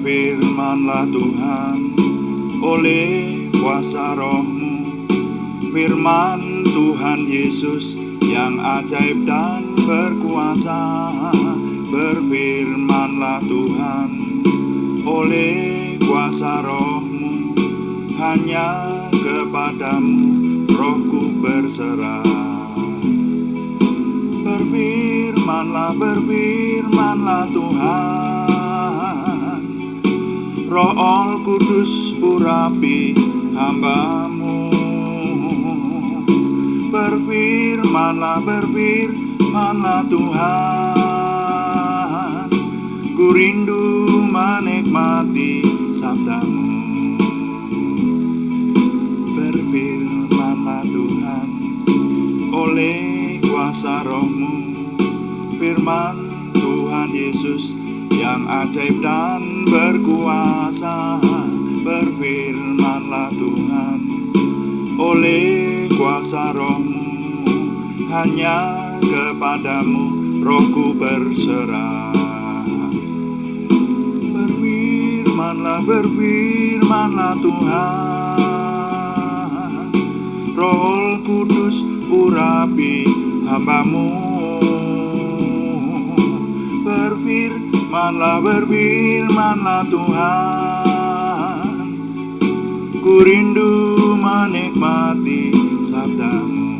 Berfirmanlah Tuhan oleh kuasa Roh-Mu, firman Tuhan Yesus yang ajaib dan berkuasa. Berfirmanlah Tuhan oleh kuasa Roh-Mu, hanya kepadamu Rohku berserah. Berfirmanlah Tuhan, Roh Kudus urapi hamba-Mu. Berfirmanlah Tuhan, ku rindu menikmati sabda-Mu. Berfirmanlah Tuhan oleh kuasa Roh-Mu, firman Tuhan Yesus yang ajaib dan berkuasa. Berfirmanlah Tuhan oleh kuasa Roh-Mu, hanya kepadamu Rohku berserah. Berfirmanlah Tuhan, Roh Kudus urapi hamba-Mu. Berfirmanlah Tuhan, ku rindu menikmati sabda-Mu.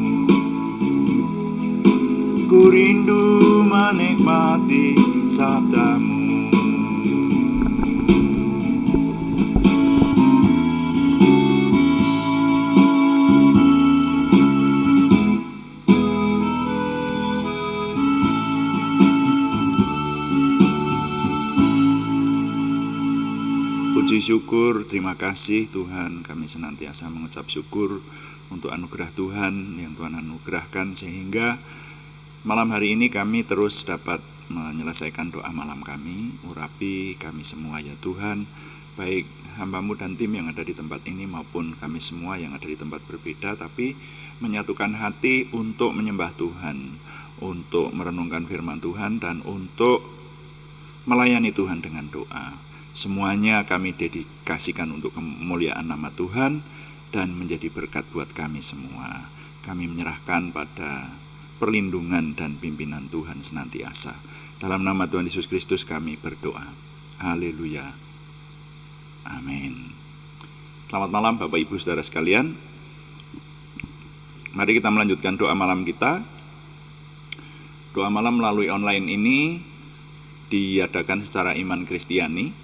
Ku rindu menikmati sabda-Mu. Puji syukur, terima kasih Tuhan, kami senantiasa mengucap syukur untuk anugerah Tuhan yang Tuhan anugerahkan, sehingga malam hari ini kami terus dapat menyelesaikan doa malam kami. Urapi kami semua ya Tuhan, baik hamba-Mu dan tim yang ada di tempat ini maupun kami semua yang ada di tempat berbeda, tapi menyatukan hati untuk menyembah Tuhan, untuk merenungkan firman Tuhan, dan untuk melayani Tuhan dengan doa. Semuanya kami dedikasikan untuk kemuliaan nama Tuhan dan menjadi berkat buat kami semua. Kami menyerahkan pada perlindungan dan pimpinan Tuhan senantiasa. Dalam nama Tuhan Yesus Kristus kami berdoa. Haleluya. Amin. Selamat malam Bapak Ibu Saudara sekalian. Mari kita melanjutkan doa malam kita. Doa malam melalui online ini diadakan secara iman Kristiani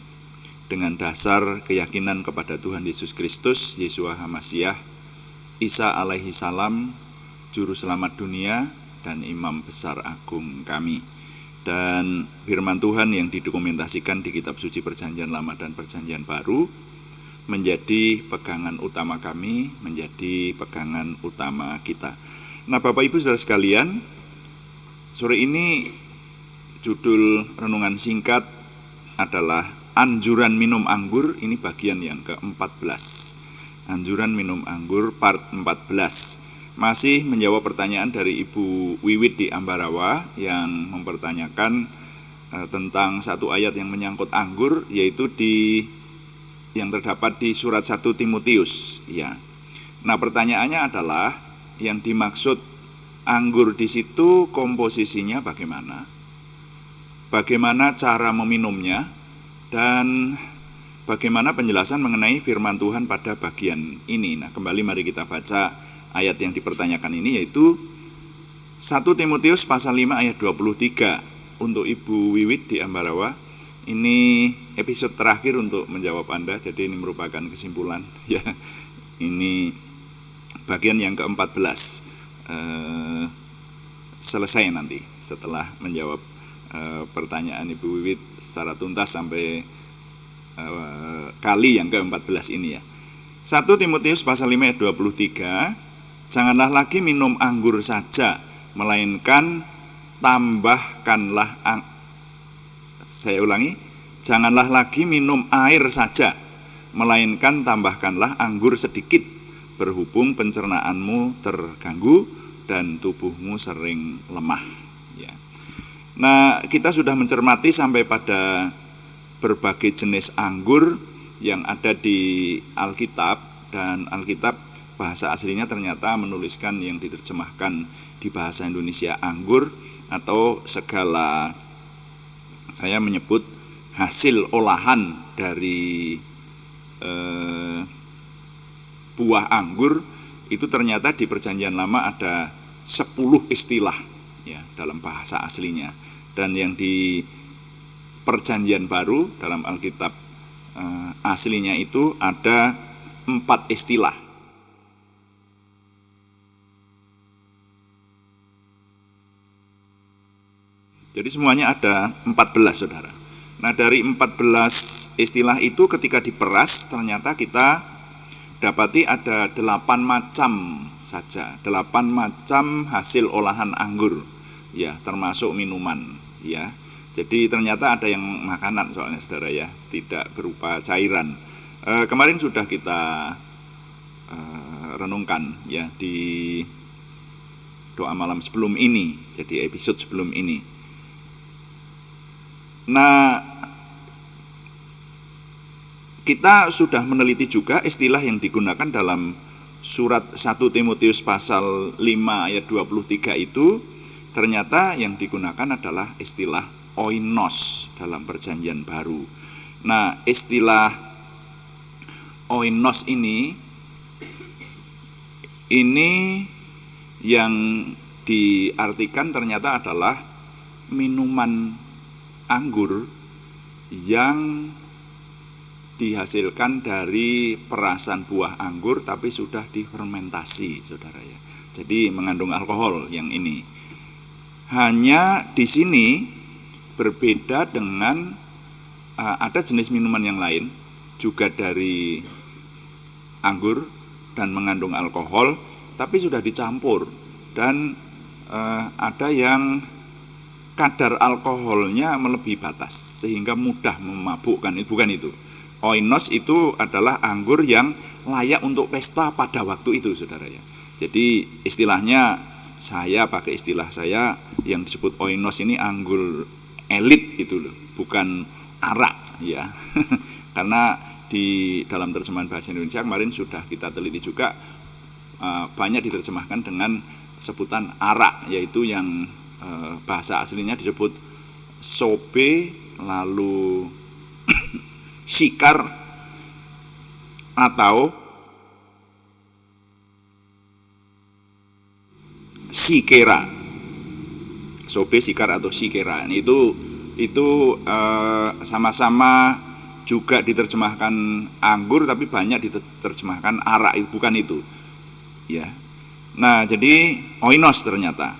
dengan dasar keyakinan kepada Tuhan Yesus Kristus, Yeshua HaMasyiah, Isa alaihi salam, Juru Selamat dunia dan Imam Besar Agung kami. Dan firman Tuhan yang didokumentasikan di kitab suci Perjanjian Lama dan Perjanjian Baru menjadi pegangan utama kami, menjadi pegangan utama kita. Nah Bapak Ibu Saudara sekalian, sore ini judul renungan singkat adalah Anjuran minum anggur. Ini bagian yang ke-14. Anjuran minum anggur part 14. Masih menjawab pertanyaan dari Ibu Wiwit di Ambarawa yang mempertanyakan tentang satu ayat yang menyangkut anggur, yaitu yang terdapat di surat 1 Timotius. Ya. Nah, pertanyaannya adalah yang dimaksud anggur di situ komposisinya bagaimana? Bagaimana cara meminumnya? Dan bagaimana penjelasan mengenai firman Tuhan pada bagian ini? Nah, kembali mari kita baca ayat yang dipertanyakan ini, yaitu 1 Timotius pasal 5 ayat 23. Untuk Ibu Wiwit di Ambarawa, ini episode terakhir untuk menjawab Anda, jadi ini merupakan kesimpulan. Ya, ini bagian yang ke-14. Selesai nanti setelah menjawab pertanyaan Ibu Wiwit secara tuntas sampai kali yang ke-14 ini ya. 1 Timotius pasal 5 ayat 23, janganlah lagi minum anggur saja, melainkan tambahkanlah saya ulangi, janganlah lagi minum air saja, melainkan tambahkanlah anggur sedikit, berhubung pencernaanmu terganggu dan tubuhmu sering lemah. Ya. Nah, kita sudah mencermati sampai pada berbagai jenis anggur yang ada di Alkitab, dan Alkitab bahasa aslinya ternyata menuliskan yang diterjemahkan di bahasa Indonesia anggur, atau segala, saya menyebut hasil olahan dari buah anggur itu ternyata di Perjanjian Lama ada 10 istilah ya dalam bahasa aslinya, dan yang di Perjanjian Baru dalam Alkitab aslinya itu ada 4 istilah. Jadi semuanya ada 14, saudara. Nah, dari 14 istilah itu ketika diperas ternyata kita dapati ada 8 macam saja, 8 macam hasil olahan anggur ya, termasuk minuman ya. Jadi ternyata ada yang makanan soalnya, saudara ya, tidak berupa cairan. Kemarin sudah kita renungkan ya di doa malam sebelum ini, jadi episode sebelum ini. Nah, kita sudah meneliti juga istilah yang digunakan dalam surat 1 Timotius pasal 5 ayat 23 itu, ternyata yang digunakan adalah istilah oinos dalam Perjanjian Baru. Nah, istilah oinos ini yang diartikan ternyata adalah minuman anggur yang dihasilkan dari perasan buah anggur tapi sudah difermentasi, saudara ya. Jadi mengandung alkohol yang ini. Hanya di sini berbeda dengan ada jenis minuman yang lain juga dari anggur dan mengandung alkohol tapi sudah dicampur, dan ada yang kadar alkoholnya melebihi batas sehingga mudah memabukkan. Bukan itu. Oinos itu adalah anggur yang layak untuk pesta pada waktu itu, saudara ya. Jadi istilahnya, saya pakai istilah saya yang disebut oinos ini anggur elit gitu loh, bukan arak ya. Karena di dalam terjemahan bahasa Indonesia kemarin sudah kita teliti juga, banyak diterjemahkan dengan sebutan arak, yaitu yang bahasa aslinya disebut sobe, lalu sikar atau sikera. Sobe, sikar atau sikera. Itu sama-sama juga diterjemahkan anggur tapi banyak diterjemahkan arak, bukan itu. Ya. Nah, jadi oinos ternyata.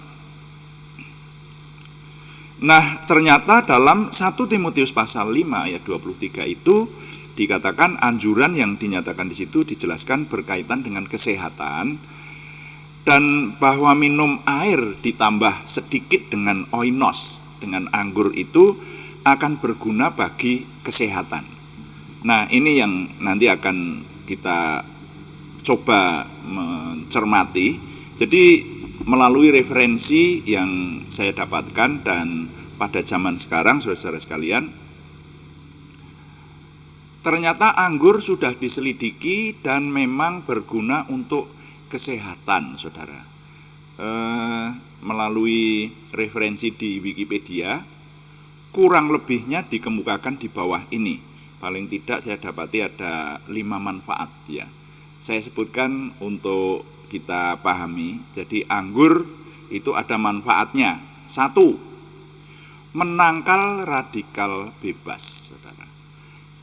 Nah, ternyata dalam 1 Timotius pasal 5 ayat 23 itu dikatakan anjuran yang dinyatakan di situ dijelaskan berkaitan dengan kesehatan, dan bahwa minum air ditambah sedikit dengan oinos, dengan anggur itu akan berguna bagi kesehatan. Nah, ini yang nanti akan kita coba mencermati. Jadi melalui referensi yang saya dapatkan dan pada zaman sekarang, saudara-saudara sekalian, ternyata anggur sudah diselidiki dan memang berguna untuk kesehatan, saudara. Melalui referensi di Wikipedia, kurang lebihnya dikemukakan di bawah ini. Paling tidak saya dapati ada 5 manfaat ya. Saya sebutkan untuk kita pahami. Jadi anggur itu ada manfaatnya. 1, menangkal radikal bebas, saudara.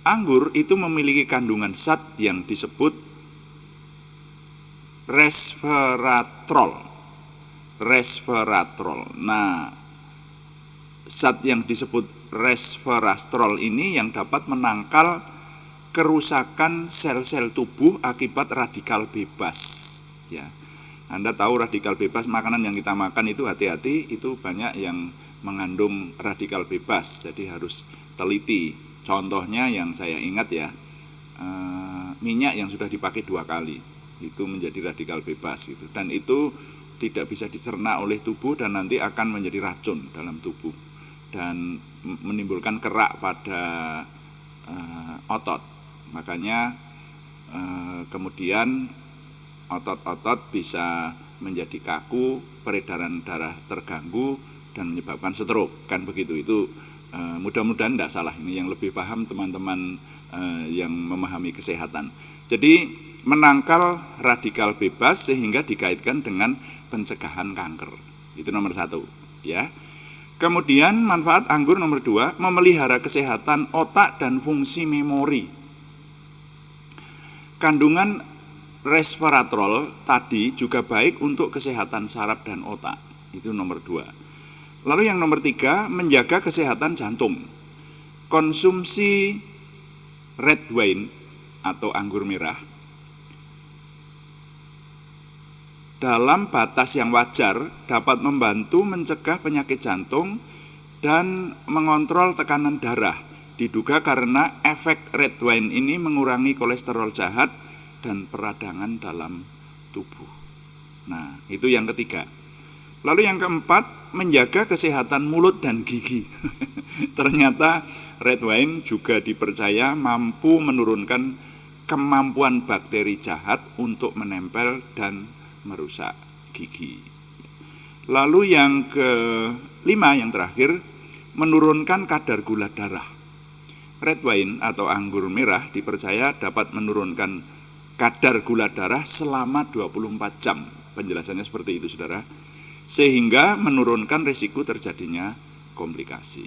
Anggur itu memiliki kandungan zat yang disebut resveratrol. Nah, zat yang disebut resveratrol ini yang dapat menangkal kerusakan sel-sel tubuh akibat radikal bebas. Ya, Anda tahu radikal bebas, makanan yang kita makan itu hati-hati, itu banyak yang mengandung radikal bebas, jadi harus teliti. Contohnya yang saya ingat ya, minyak yang sudah dipakai 2 kali itu menjadi radikal bebas gitu, dan itu tidak bisa dicerna oleh tubuh dan nanti akan menjadi racun dalam tubuh dan menimbulkan kerak pada otot. Makanya kemudian otot-otot bisa menjadi kaku, peredaran darah terganggu dan menyebabkan stroke, kan begitu. Itu mudah-mudahan tidak salah. Ini yang lebih paham teman-teman yang memahami kesehatan. Jadi menangkal radikal bebas sehingga dikaitkan dengan pencegahan kanker. Itu nomor 1, ya. Kemudian manfaat anggur nomor 2, memelihara kesehatan otak dan fungsi memori. Kandungan resveratrol tadi juga baik untuk kesehatan saraf dan otak. Itu nomor 2. Lalu yang nomor 3, menjaga kesehatan jantung. Konsumsi red wine atau anggur merah dalam batas yang wajar dapat membantu mencegah penyakit jantung dan mengontrol tekanan darah. Diduga karena efek red wine ini mengurangi kolesterol jahat dan peradangan dalam tubuh. Nah, itu yang ketiga. Lalu yang keempat, menjaga kesehatan mulut dan gigi. Ternyata red wine juga dipercaya mampu menurunkan kemampuan bakteri jahat untuk menempel dan merusak gigi. Lalu yang kelima, yang terakhir, menurunkan kadar gula darah. Red wine atau anggur merah dipercaya dapat menurunkan kadar gula darah selama 24 jam. Penjelasannya seperti itu, saudara. Sehingga menurunkan risiko terjadinya komplikasi.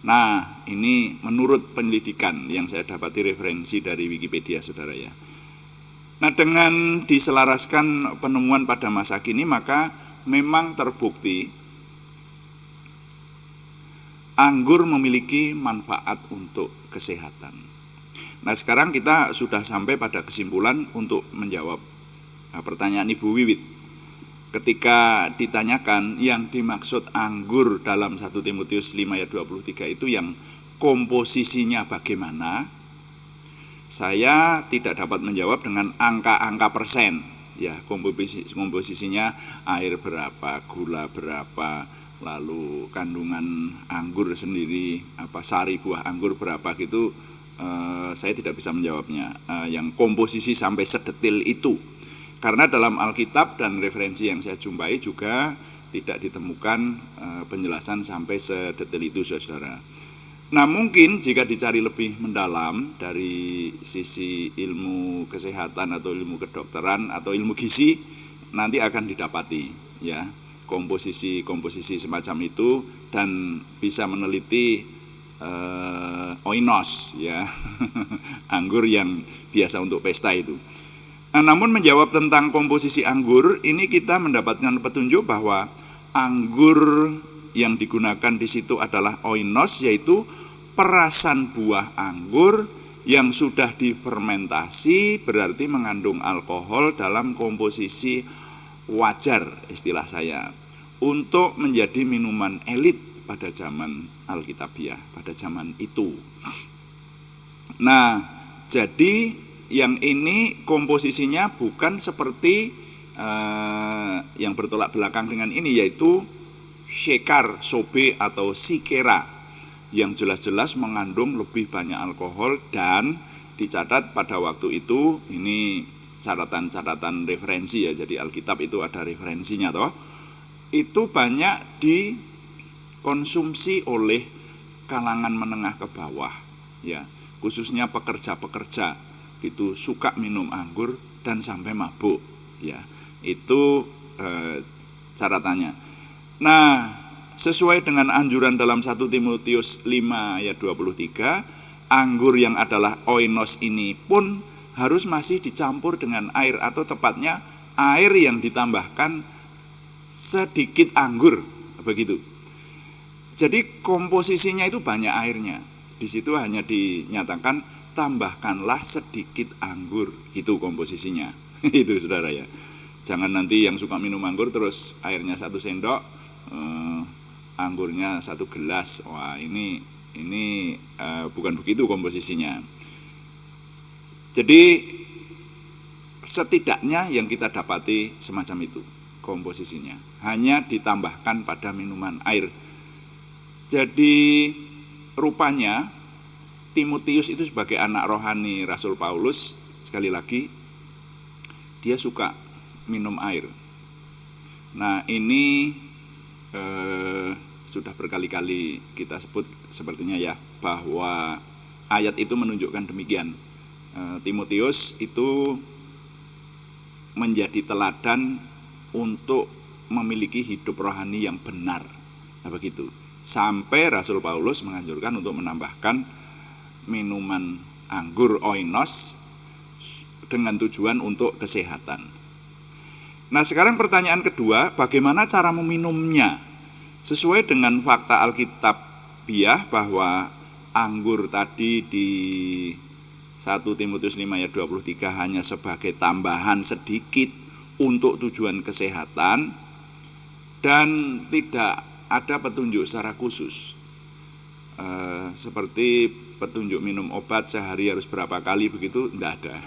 Nah, ini menurut penyelidikan yang saya dapati referensi dari Wikipedia, saudara ya. Nah, dengan diselaraskan penemuan pada masa kini, maka memang terbukti anggur memiliki manfaat untuk kesehatan. Nah, sekarang kita sudah sampai pada kesimpulan untuk menjawab pertanyaan Ibu Wiwit. Ketika ditanyakan yang dimaksud anggur dalam 1 Timotius 5 ayat 23 itu yang komposisinya bagaimana, saya tidak dapat menjawab dengan angka-angka persen. Ya, komposisinya air berapa, gula berapa, lalu kandungan anggur sendiri, sari buah anggur berapa gitu, saya tidak bisa menjawabnya. Yang komposisi sampai sedetil itu, karena dalam Alkitab dan referensi yang saya jumpai juga tidak ditemukan penjelasan sampai sedetil itu, saudara. Nah, mungkin jika dicari lebih mendalam dari sisi ilmu kesehatan atau ilmu kedokteran atau ilmu gizi, nanti akan didapati ya komposisi semacam itu, dan bisa meneliti oinos ya anggur yang biasa untuk pesta itu. Nah, namun menjawab tentang komposisi anggur ini, kita mendapatkan petunjuk bahwa anggur yang digunakan di situ adalah oinos, yaitu perasan buah anggur yang sudah difermentasi, berarti mengandung alkohol dalam komposisi wajar, istilah saya, untuk menjadi minuman elit pada zaman Alkitabiah, pada zaman itu. Nah, jadi yang ini komposisinya bukan seperti yang bertolak belakang dengan ini, yaitu shekar, sobe atau sikera, yang jelas-jelas mengandung lebih banyak alkohol, dan dicatat pada waktu itu, ini catatan referensi ya, jadi Alkitab itu ada referensinya toh, itu banyak dikonsumsi oleh kalangan menengah ke bawah ya, khususnya pekerja-pekerja itu suka minum anggur dan sampai mabuk ya, itu catatannya. Nah, sesuai dengan anjuran dalam 1 Timotius 5 ayat 23, anggur yang adalah oinos ini pun harus masih dicampur dengan air, atau tepatnya air yang ditambahkan sedikit anggur, begitu. Jadi komposisinya itu banyak airnya. Di situ hanya dinyatakan tambahkanlah sedikit anggur, itu komposisinya. Itu saudara ya. Jangan nanti yang suka minum anggur terus airnya 1 sendok, anggurnya 1 gelas. Wah, ini bukan begitu komposisinya. Jadi setidaknya yang kita dapati semacam itu komposisinya, hanya ditambahkan pada minuman air. Jadi rupanya Timotius itu sebagai anak rohani Rasul Paulus, sekali lagi dia suka minum air. Nah ini sudah berkali-kali kita sebut sepertinya ya, bahwa ayat itu menunjukkan demikian. Timotius itu menjadi teladan untuk memiliki hidup rohani yang benar. Nah begitu. Sampai Rasul Paulus menganjurkan untuk menambahkan minuman anggur oinos dengan tujuan untuk kesehatan. Nah sekarang pertanyaan kedua, bagaimana cara meminumnya? Sesuai dengan fakta Alkitabiah bahwa anggur tadi di 1 Timotius 5 ayat 23 hanya sebagai tambahan sedikit untuk tujuan kesehatan dan tidak ada petunjuk secara khusus. Seperti petunjuk minum obat sehari harus berapa kali begitu, tidak ada.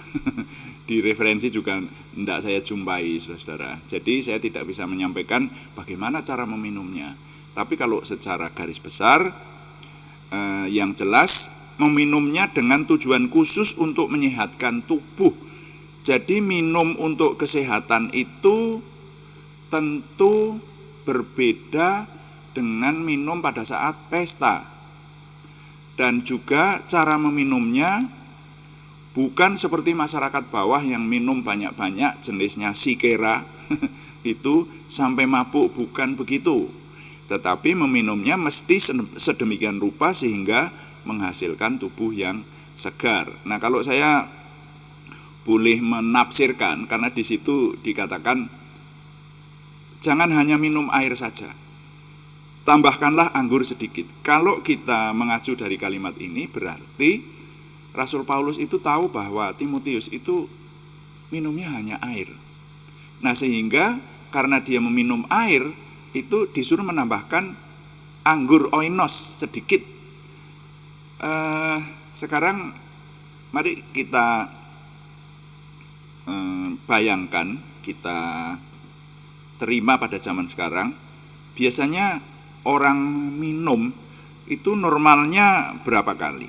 Di referensi juga tidak saya jumpai, saudara. Jadi saya tidak bisa menyampaikan bagaimana cara meminumnya. Tapi kalau secara garis besar, yang jelas meminumnya dengan tujuan khusus untuk menyehatkan tubuh. Jadi minum untuk kesehatan itu tentu berbeda dengan minum pada saat pesta. Dan juga cara meminumnya bukan seperti masyarakat bawah yang minum banyak-banyak jenisnya sikera itu sampai mabuk, bukan begitu. Tetapi meminumnya mesti sedemikian rupa sehingga menghasilkan tubuh yang segar. Nah, kalau saya boleh menafsirkan, karena di situ dikatakan jangan hanya minum air saja, tambahkanlah anggur sedikit. Kalau kita mengacu dari kalimat ini, berarti Rasul Paulus itu tahu bahwa Timotius itu minumnya hanya air. Nah, sehingga karena dia meminum air, itu disuruh menambahkan anggur oinos sedikit. Sekarang mari kita bayangkan, kita terima pada zaman sekarang, biasanya orang minum itu normalnya berapa kali?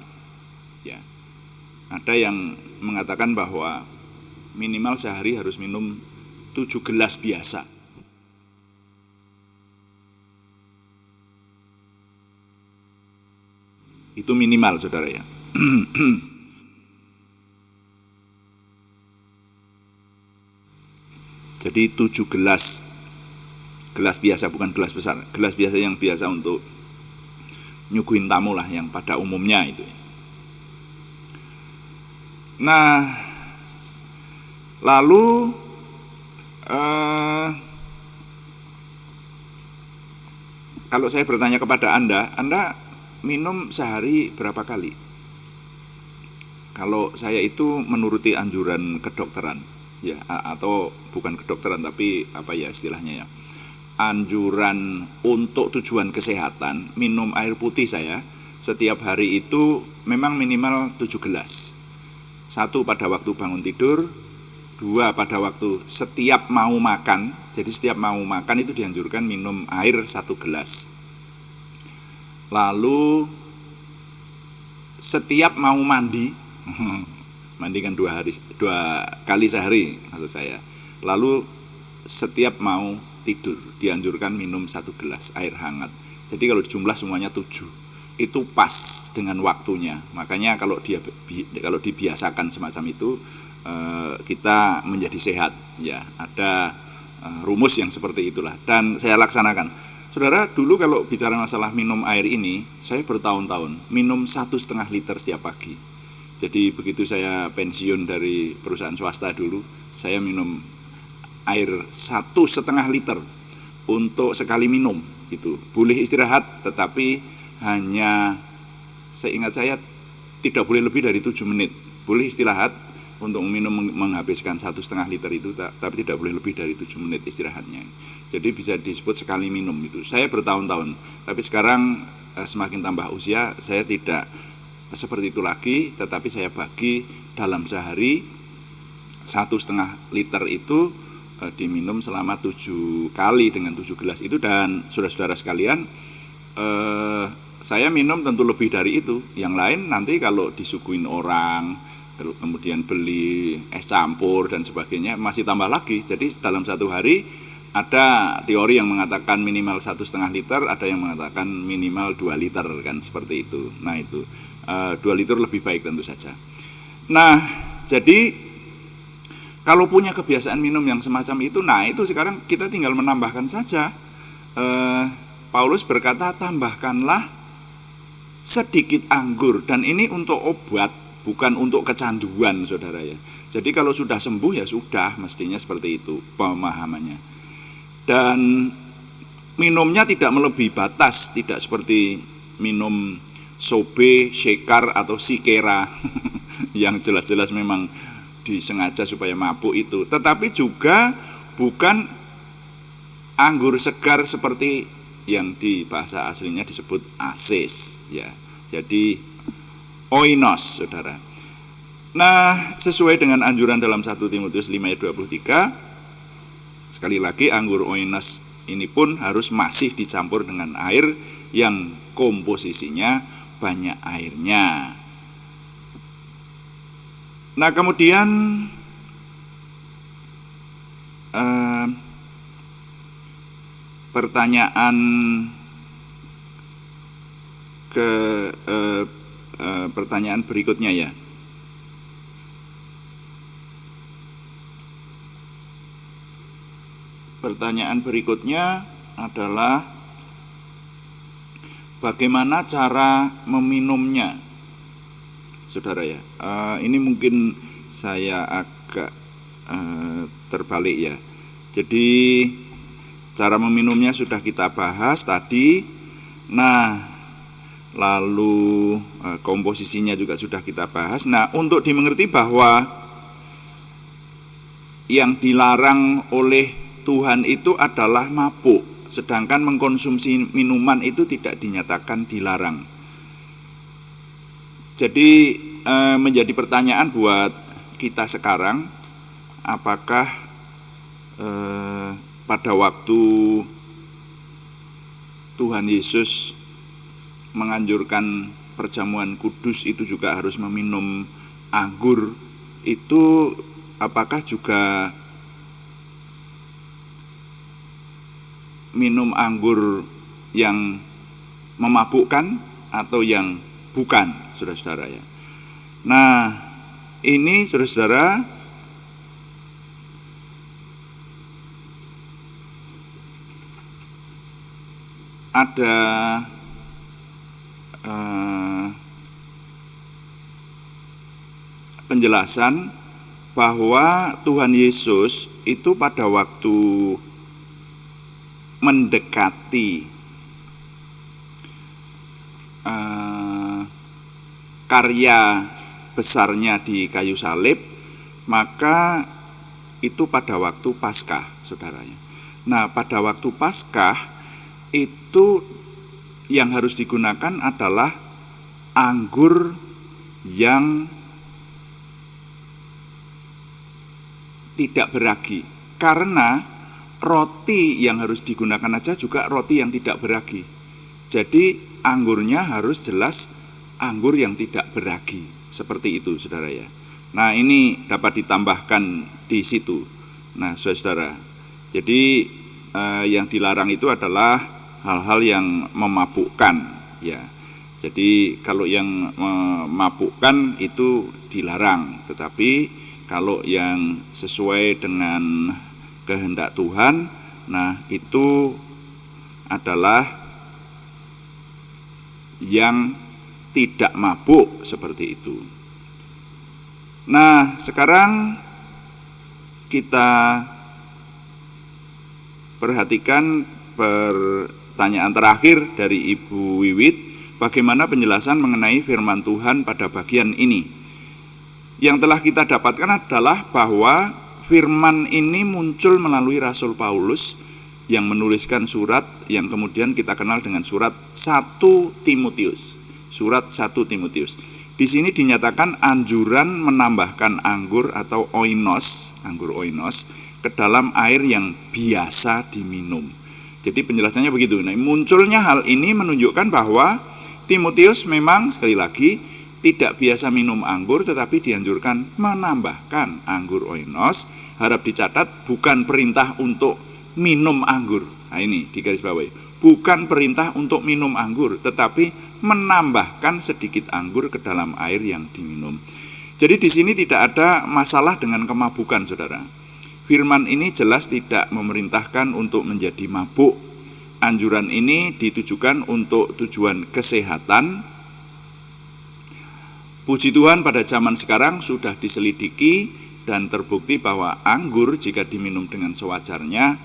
Ya, ada yang mengatakan bahwa minimal sehari harus minum 7 gelas biasa. Itu minimal, saudara ya. Jadi 7 gelas biasa, bukan gelas besar, gelas biasa yang biasa untuk nyuguhin tamu lah, yang pada umumnya itu. Nah, lalu kalau saya bertanya kepada Anda minum sehari berapa kali? Kalau saya itu menuruti anjuran kedokteran, ya, atau bukan kedokteran tapi apa ya istilahnya ya, anjuran untuk tujuan kesehatan, minum air putih saya setiap hari itu memang minimal 7 gelas. 1 pada waktu bangun tidur, 2 pada waktu setiap mau makan. Jadi setiap mau makan itu dianjurkan minum air 1 gelas. Lalu setiap mau mandi, mandi kan 2 kali sehari maksud saya. Lalu setiap mau tidur dianjurkan minum 1 gelas air hangat. Jadi kalau dijumlah semuanya 7, itu pas dengan waktunya. Makanya kalau dibiasakan semacam itu, kita menjadi sehat. Ya, ada rumus yang seperti itulah. Dan saya laksanakan. Saudara, dulu kalau bicara masalah minum air ini, saya bertahun-tahun minum 1,5 liter setiap pagi. Jadi begitu saya pensiun dari perusahaan swasta dulu, saya minum air 1,5 liter untuk sekali minum. Itu boleh istirahat, tetapi hanya, seingat saya, tidak boleh lebih dari 7 menit. Boleh istirahat untuk minum, menghabiskan 1,5 liter itu, tapi tidak boleh lebih dari 7 menit istirahatnya. Jadi bisa disebut sekali minum itu. Saya bertahun-tahun, tapi sekarang semakin tambah usia, saya tidak seperti itu lagi, tetapi saya bagi dalam sehari 1,5 liter itu diminum selama 7 kali dengan 7 gelas itu. Dan saudara-saudara sekalian, saya minum tentu lebih dari itu. Yang lain nanti kalau disuguhin orang, kemudian beli es campur dan sebagainya, masih tambah lagi. Jadi dalam satu hari ada teori yang mengatakan minimal 1,5 liter, ada yang mengatakan minimal 2 liter kan, seperti itu. Nah itu 2 liter lebih baik tentu saja. Nah jadi kalau punya kebiasaan minum yang semacam itu, nah itu sekarang kita tinggal menambahkan saja. Paulus berkata, tambahkanlah sedikit anggur, dan ini untuk obat, bukan untuk kecanduan, saudara ya. Jadi kalau sudah sembuh ya sudah, mestinya seperti itu pemahamannya. Dan minumnya tidak melebihi batas, tidak seperti minum sobe, shekar atau sikera yang jelas-jelas memang disengaja supaya mabuk itu. Tetapi juga bukan anggur segar seperti yang di bahasa aslinya disebut asis ya. Jadi oinos, saudara. Nah, sesuai dengan anjuran dalam 1 Timotius 5 ayat 23, sekali lagi anggur oinos ini pun harus masih dicampur dengan air yang komposisinya banyak airnya. Nah, kemudian pertanyaan berikutnya ya. Pertanyaan berikutnya adalah bagaimana cara meminumnya, saudara ya. Ini mungkin saya agak terbalik ya. Jadi cara meminumnya sudah kita bahas tadi. Nah, lalu komposisinya juga sudah kita bahas. Nah, untuk dimengerti bahwa yang dilarang oleh Tuhan itu adalah mabuk, sedangkan mengkonsumsi minuman itu tidak dinyatakan dilarang. Jadi menjadi pertanyaan buat kita sekarang, apakah pada waktu Tuhan Yesus menganjurkan perjamuan kudus itu juga harus meminum anggur, itu apakah juga minum anggur yang memabukkan atau yang bukan, saudara-saudara ya. Nah, ini saudara-saudara ada penjelasan bahwa Tuhan Yesus itu pada waktu mendekati karya besarnya di kayu salib, maka itu pada waktu Paskah, saudaranya. Nah, pada waktu Paskah itu yang harus digunakan adalah anggur yang tidak beragi, karena roti yang harus digunakan aja juga roti yang tidak beragi. Jadi anggurnya harus jelas anggur yang tidak beragi, seperti itu, saudara ya. Nah, ini dapat ditambahkan di situ. Nah, saudara, jadi yang dilarang itu adalah hal-hal yang memabukkan ya. Jadi kalau yang memabukkan itu dilarang, tetapi kalau yang sesuai dengan kehendak Tuhan, nah itu adalah yang tidak mabuk, seperti itu. Nah, sekarang kita perhatikan pertanyaan terakhir dari Ibu Wiwit, bagaimana penjelasan mengenai firman Tuhan pada bagian ini. Yang telah kita dapatkan adalah bahwa firman ini muncul melalui Rasul Paulus yang menuliskan surat yang kemudian kita kenal dengan surat 1 Timotius. Surat 1 Timotius. Di sini dinyatakan anjuran menambahkan anggur atau oinos, anggur oinos, ke dalam air yang biasa diminum. Jadi penjelasannya begitu. Nah, munculnya hal ini menunjukkan bahwa Timotius memang sekali lagi tidak biasa minum anggur, tetapi dianjurkan menambahkan anggur oinos. Harap dicatat, bukan perintah untuk minum anggur. Nah ini digarisbawahi, bukan perintah untuk minum anggur, tetapi menambahkan sedikit anggur ke dalam air yang diminum. Jadi di sini tidak ada masalah dengan kemabukan, saudara. Firman ini jelas tidak memerintahkan untuk menjadi mabuk. Anjuran ini ditujukan untuk tujuan kesehatan. Puji Tuhan, pada zaman sekarang sudah diselidiki dan terbukti bahwa anggur jika diminum dengan sewajarnya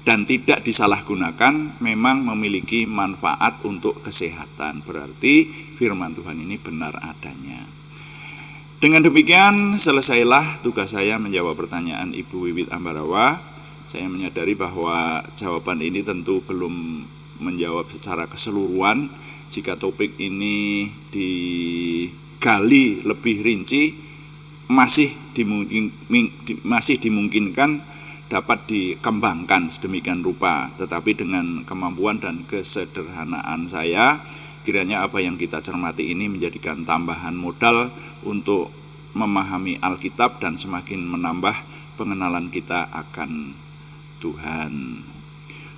dan tidak disalahgunakan memang memiliki manfaat untuk kesehatan. Berarti firman Tuhan ini benar adanya. Dengan demikian selesailah tugas saya menjawab pertanyaan Ibu Wiwit Ambarawa. Saya menyadari bahwa jawaban ini tentu belum menjawab secara keseluruhan. Jika topik ini digali lebih rinci, masih dimungkinkan dapat dikembangkan sedemikian rupa. Tetapi dengan kemampuan dan kesederhanaan saya, kiranya apa yang kita cermati ini menjadikan tambahan modal untuk memahami Alkitab dan semakin menambah pengenalan kita akan Tuhan.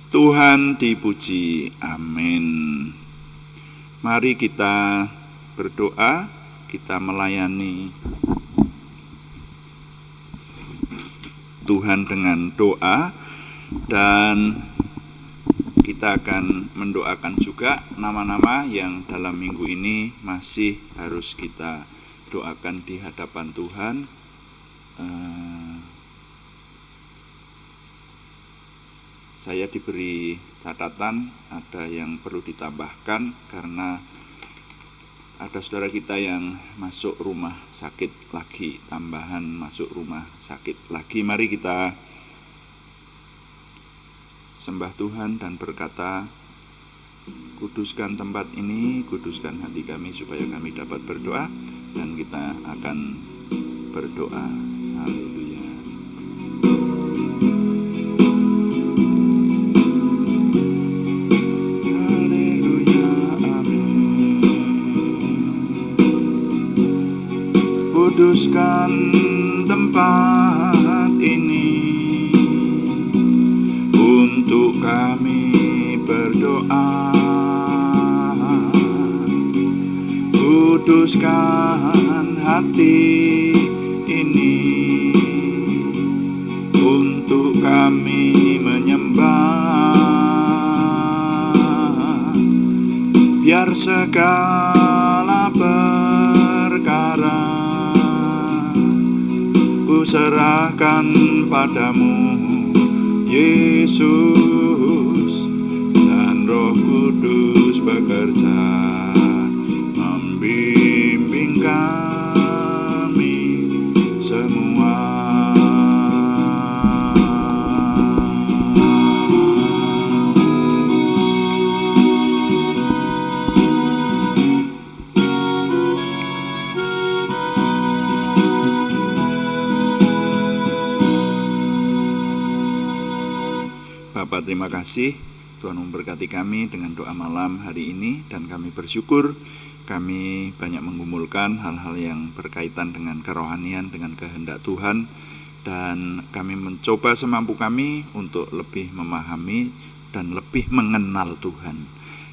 Tuhan dipuji, amin. Mari kita berdoa, kita melayani Tuhan dengan doa, dan kita akan mendoakan juga nama-nama yang dalam minggu ini masih harus kita doakan di hadapan Tuhan. Saya diberi catatan ada yang perlu ditambahkan karena ada saudara kita yang masuk rumah sakit lagi, tambahan masuk rumah sakit lagi. Mari kita sembah Tuhan dan berkata, kuduskan tempat ini, kuduskan hati kami supaya kami dapat berdoa, dan kita akan berdoa. Haleluya. Kuduskan tempat ini untuk kami berdoa. Kuduskan hati ini untuk kami menyembah. Biar segala perkara ku serahkan padamu, Yesus, dan Roh Kudus bekerja membimbing kami semua. Bapak, terima kasih Tuhan memberkati kami dengan doa malam hari ini, dan kami bersyukur kami banyak menggumulkan hal-hal yang berkaitan dengan kerohanian, dengan kehendak Tuhan, dan kami mencoba semampu kami untuk lebih memahami dan lebih mengenal Tuhan.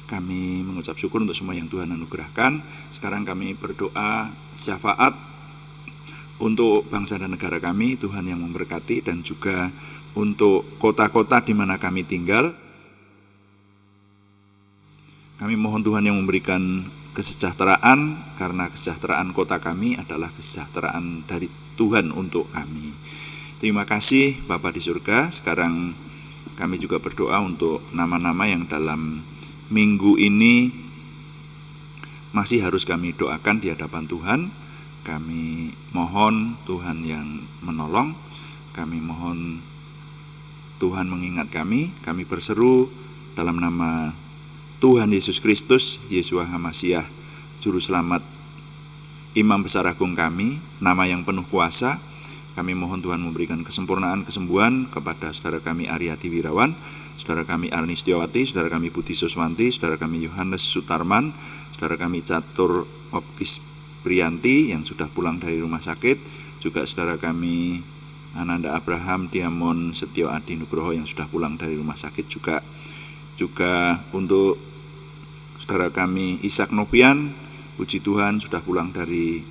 Kami mengucap syukur untuk semua yang Tuhan anugerahkan. Sekarang kami berdoa syafaat untuk bangsa dan negara kami, Tuhan yang memberkati, dan juga untuk kota-kota di mana kami tinggal. Kami mohon Tuhan yang memberikan kesejahteraan, karena kesejahteraan kota kami adalah kesejahteraan dari Tuhan untuk kami. Terima kasih Bapa di surga. Sekarang kami juga berdoa untuk nama-nama yang dalam minggu ini masih harus kami doakan di hadapan Tuhan. Kami mohon Tuhan yang menolong. Kami mohon Tuhan mengingat kami berseru dalam nama Tuhan Yesus Kristus, Yeshua HaMasyiah, Juru Selamat, Imam Besar Agung kami, nama yang penuh kuasa, Kami mohon Tuhan memberikan kesempurnaan kesembuhan kepada saudara kami Aryati Wirawan, saudara kami Arni Setiawati, saudara kami Budi Suswanti, saudara kami Yohanes Sutarman, saudara kami Catur Opkis Priyanti yang sudah pulang dari rumah sakit, juga saudara kami Ananda Abraham Diamon Setio Adi Nugroho yang sudah pulang dari rumah sakit juga untuk saudara kami Ishak Novian, puji Tuhan sudah pulang dari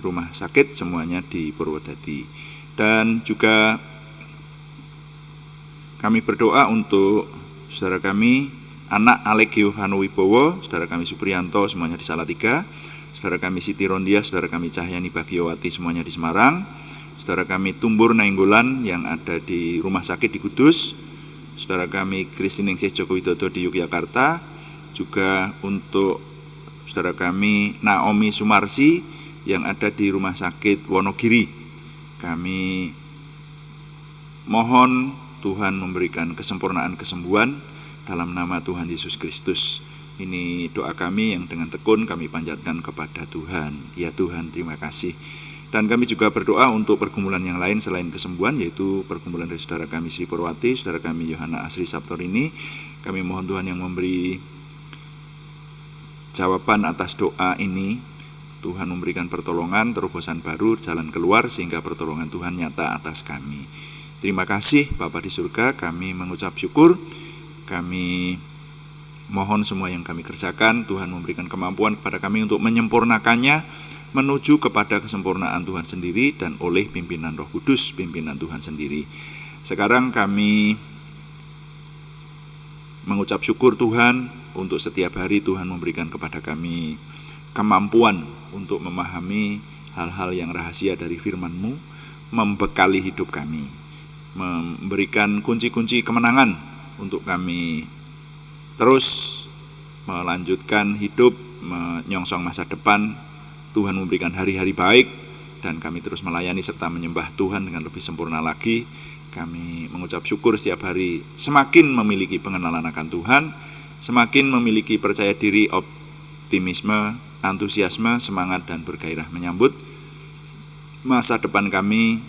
rumah sakit, semuanya di Purwodadi. Dan juga kami berdoa untuk saudara kami anak Alegio Hanuwibowo, saudara kami Supriyanto, semuanya di Salatiga, saudara kami Siti Rondia, saudara kami Cahyani Bagiowati, semuanya di Semarang, saudara kami Tumbur Nainggolan yang ada di rumah sakit di Kudus, saudara kami Kristiningsih Joko Widodo di Yogyakarta, juga untuk saudara kami Naomi Sumarsi yang ada di rumah sakit Wonogiri. Kami mohon Tuhan memberikan kesempurnaan kesembuhan dalam nama Tuhan Yesus Kristus. Ini doa kami yang dengan tekun kami panjatkan kepada Tuhan. Ya Tuhan, terima kasih. Dan kami juga berdoa untuk pergumulan yang lain selain kesembuhan, yaitu pergumulan dari saudara kami Sri Purwati, saudara kami Yohana Asri Saptorini. Kami mohon Tuhan yang memberi jawaban atas doa ini. Tuhan memberikan pertolongan, terobosan baru, jalan keluar, sehingga pertolongan Tuhan nyata atas kami. Terima kasih Bapa di surga, kami mengucap syukur. Kami mohon semua yang kami kerjakan, Tuhan memberikan kemampuan kepada kami untuk menyempurnakannya, menuju kepada kesempurnaan Tuhan sendiri dan oleh pimpinan Roh Kudus, pimpinan Tuhan sendiri. Sekarang kami mengucap syukur Tuhan, untuk setiap hari Tuhan memberikan kepada kami kemampuan untuk memahami hal-hal yang rahasia dari firman-Mu, membekali hidup kami, memberikan kunci-kunci kemenangan untuk kami terus melanjutkan hidup, menyongsong masa depan. Tuhan memberikan hari-hari baik dan kami terus melayani serta menyembah Tuhan dengan lebih sempurna lagi. Kami mengucap syukur setiap hari semakin memiliki pengenalan akan Tuhan, semakin memiliki percaya diri, optimisme, antusiasme, semangat dan bergairah menyambut masa depan kami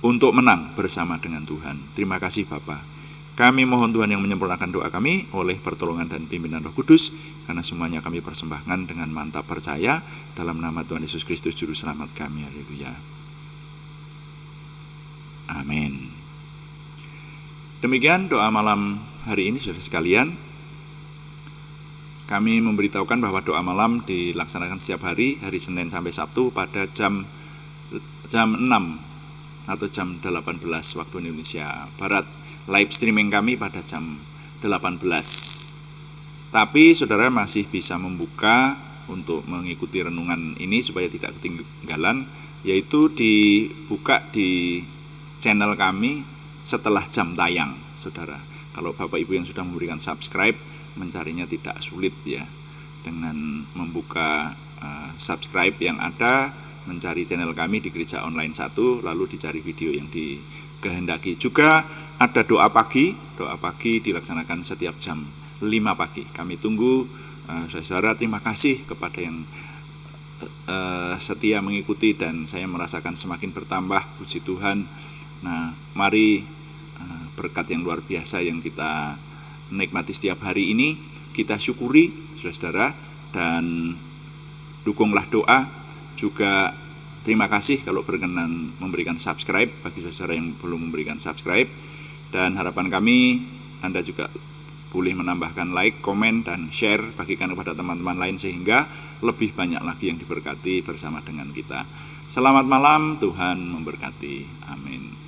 untuk menang bersama dengan Tuhan. Terima kasih Bapa. Kami mohon Tuhan yang menyempurnakan doa kami oleh pertolongan dan pimpinan Roh Kudus, karena semuanya kami persembahkan dengan mantap percaya dalam nama Tuhan Yesus Kristus Juru Selamat kami. Haleluya. Amin. Demikian doa malam hari ini, saudara sekalian. Kami memberitahukan bahwa doa malam dilaksanakan setiap hari Senin sampai Sabtu pada jam 6 atau jam 18 waktu Indonesia Barat. Live streaming kami pada jam 18. Tapi saudara masih bisa membuka untuk mengikuti renungan ini supaya tidak ketinggalan, yaitu dibuka di channel kami setelah jam tayang, saudara. Kalau Bapak Ibu yang sudah memberikan subscribe, mencarinya tidak sulit ya, dengan membuka subscribe yang ada, mencari channel kami di Gereja Online 1, lalu dicari video yang dikehendaki. Juga ada doa pagi dilaksanakan setiap jam 5 pagi. Kami tunggu saudara. Terima kasih kepada yang setia mengikuti dan saya merasakan semakin bertambah, puji Tuhan. Nah, mari berkat yang luar biasa yang kita menikmati setiap hari ini kita syukuri, saudara, dan dukunglah doa. Juga terima kasih kalau berkenan memberikan subscribe bagi saudara yang belum memberikan subscribe, dan harapan kami Anda juga boleh menambahkan like, komen, dan share, bagikan kepada teman-teman lain sehingga lebih banyak lagi yang diberkati bersama dengan kita. Selamat malam, Tuhan memberkati. Amin.